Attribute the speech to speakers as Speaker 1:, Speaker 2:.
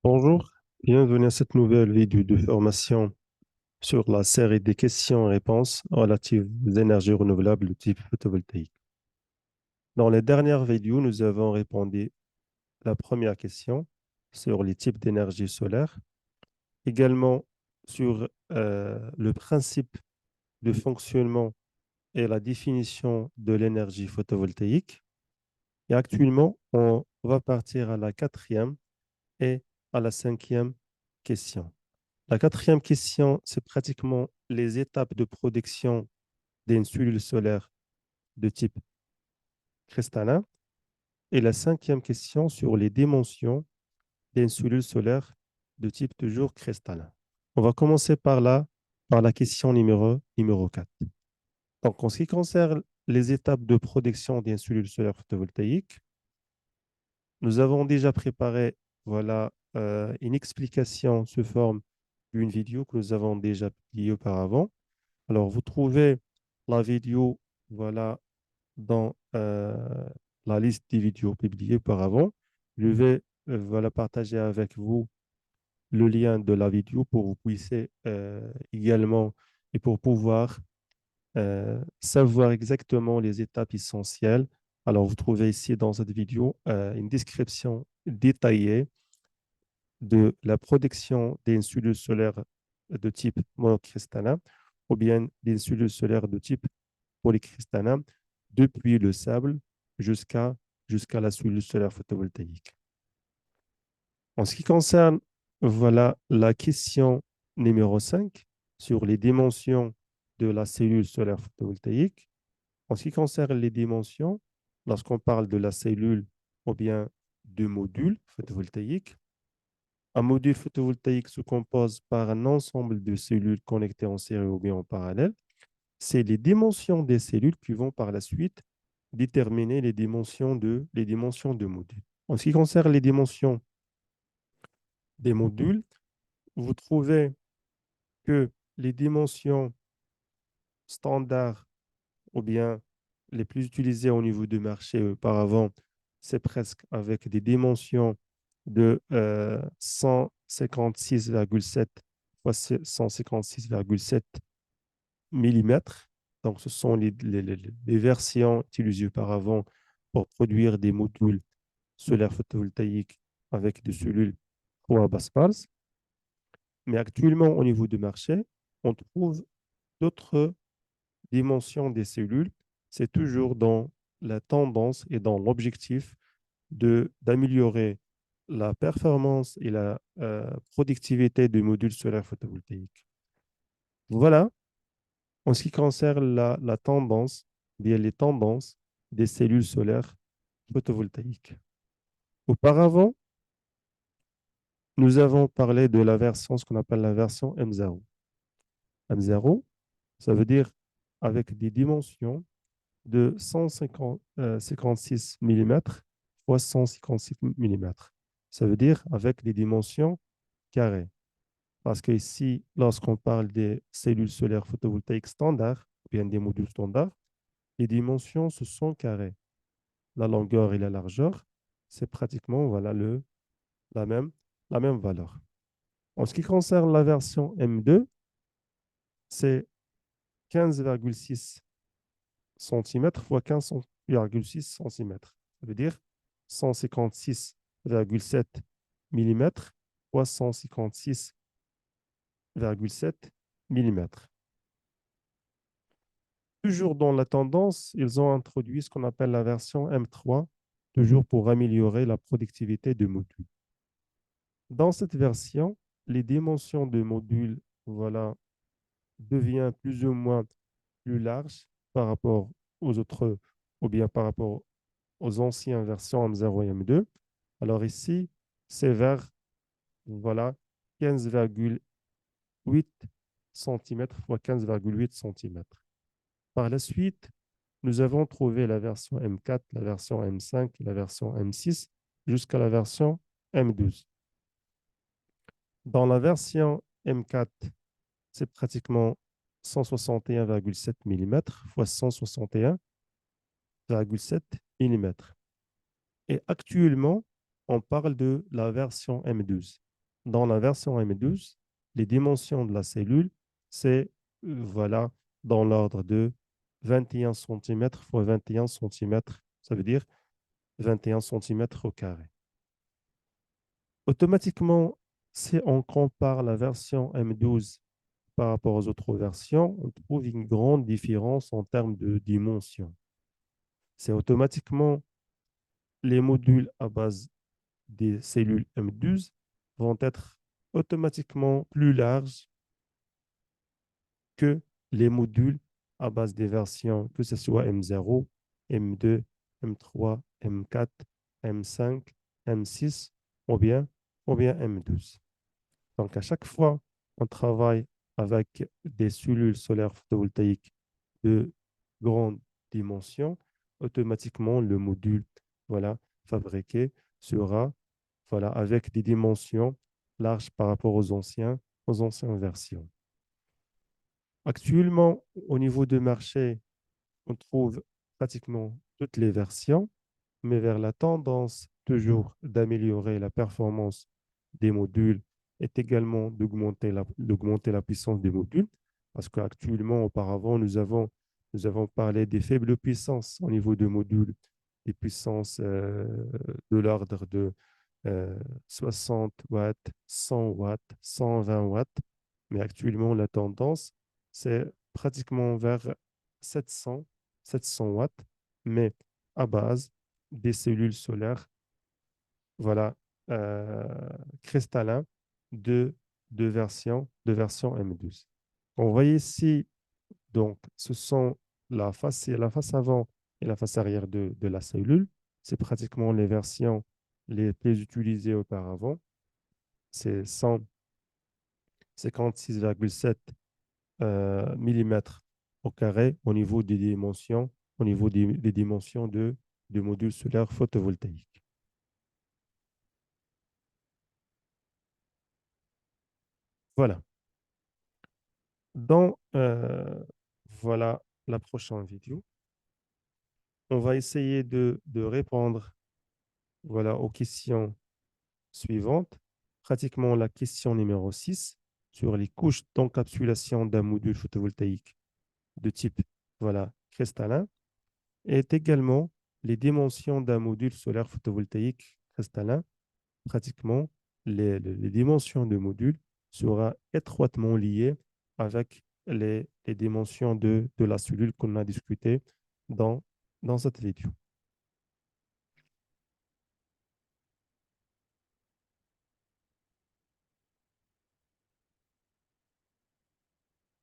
Speaker 1: Bonjour, bienvenue à cette nouvelle vidéo de formation sur la série des questions et réponses relatives aux énergies renouvelables de type photovoltaïque. Dans les dernières vidéos, nous avons répondu à la première question sur les types d'énergie solaire, également sur le principe de fonctionnement et la définition de l'énergie photovoltaïque. Et actuellement, on va partir à la quatrième et à la cinquième question. La quatrième question, c'est pratiquement les étapes de production d'une cellule solaire de type cristallin. Et la cinquième question sur les dimensions d'une cellule solaire de type toujours cristallin. On va commencer par la question numéro 4. Donc, en ce qui concerne les étapes de production d'une cellule solaire photovoltaïque, nous avons déjà préparé une explication sous forme d'une vidéo que nous avons déjà publiée auparavant. Alors, vous trouvez la vidéo voilà, dans la liste des vidéos publiées auparavant. Je vais partager avec vous le lien de la vidéo pour que vous puissiez également et pour pouvoir savoir exactement les étapes essentielles. Alors, vous trouvez ici dans cette vidéo une description détaillée de la production d'une cellule solaire de type monocristallin ou bien d'une cellule solaire de type polycristallin depuis le sable jusqu'à la cellule solaire photovoltaïque. En ce qui concerne la question numéro 5 sur les dimensions de la cellule solaire photovoltaïque. En ce qui concerne les dimensions, lorsqu'on parle de la cellule ou bien de module photovoltaïque, un module photovoltaïque se compose par un ensemble de cellules connectées en série ou bien en parallèle. C'est les dimensions des cellules qui vont par la suite déterminer les dimensions de modules. En ce qui concerne les dimensions des modules, vous trouvez que les dimensions standards ou bien les plus utilisées au niveau du marché auparavant, c'est presque avec des dimensions de 156,7 fois 156,7 millimètres. Donc, ce sont les versions utilisées auparavant pour produire des modules solaires photovoltaïques avec des cellules 3 basse phase. Mais actuellement, au niveau du marché, on trouve d'autres dimensions des cellules. C'est toujours dans la tendance et dans l'objectif d'améliorer la performance et la productivité des modules solaires photovoltaïques. Voilà, en ce qui concerne la tendance, bien les tendances des cellules solaires photovoltaïques. Auparavant, nous avons parlé de la version, ce qu'on appelle la version M0. M0, ça veut dire avec des dimensions de 156 mm fois 156 mm. Ça veut dire avec des dimensions carrées. Parce que ici, lorsqu'on parle des cellules solaires photovoltaïques standards, ou bien des modules standards, les dimensions, ce sont carrées. La longueur et la largeur, c'est pratiquement la même, la même valeur. En ce qui concerne la version M2, c'est 15,6 cm fois 15,6 cm. Ça veut dire 156,7 mm fois 156,7 mm. Toujours dans la tendance, ils ont introduit ce qu'on appelle la version M3, toujours pour améliorer la productivité du module. Dans cette version, les dimensions du module deviennent plus ou moins plus larges par rapport aux autres, ou bien par rapport aux anciennes versions M0 et M2. Alors ici, c'est vers voilà, 15,8 cm fois 15,8 cm. Par la suite, nous avons trouvé la version M4, la version M5, la version M6 jusqu'à la version M12. Dans la version M4, c'est pratiquement 161,7 mm fois 161,7 mm. Et actuellement, on parle de la version M12. Dans la version M12, les dimensions de la cellule, c'est voilà, dans l'ordre de 21 cm fois 21 cm, ça veut dire 21 cm au carré. Automatiquement, si on compare la version M12 par rapport aux autres versions, on trouve une grande différence en termes de dimension. C'est automatiquement les modules à base des cellules M12 vont être automatiquement plus larges que les modules à base des versions, que ce soit M0, M2, M3, M4, M5, M6 ou bien M12. Donc, à chaque fois, on travaille avec des cellules solaires photovoltaïques de grande dimension, automatiquement, le module voilà, fabriqué sera voilà, avec des dimensions larges par rapport aux anciennes versions. Actuellement, au niveau du marché, on trouve pratiquement toutes les versions, mais vers la tendance toujours d'améliorer la performance des modules est également d'augmenter la puissance des modules, parce qu'actuellement, auparavant, nous avons parlé des faibles puissances au niveau des modules, des puissances de l'ordre de 60 watts, 100 watts, 120 watts, mais actuellement, la tendance, c'est pratiquement vers 700, 700 watts, mais à base des cellules solaires, voilà, euh, cristallins de, de version M12. On voit ici, donc, ce sont la face avant et la face arrière de la cellule. C'est pratiquement les versions les plus utilisées auparavant. C'est 156,7 millimètres au carré au niveau des dimensions, au niveau des dimensions de modules solaires photovoltaïques. Voilà. Dans voilà la prochaine vidéo, on va essayer de répondre voilà, aux questions suivantes. Pratiquement la question numéro 6 sur les couches d'encapsulation d'un module photovoltaïque de type voilà, cristallin est également les dimensions d'un module solaire photovoltaïque cristallin. Pratiquement, les dimensions de module sera étroitement liées avec les dimensions de la cellule qu'on a discuté dans, dans cette vidéo.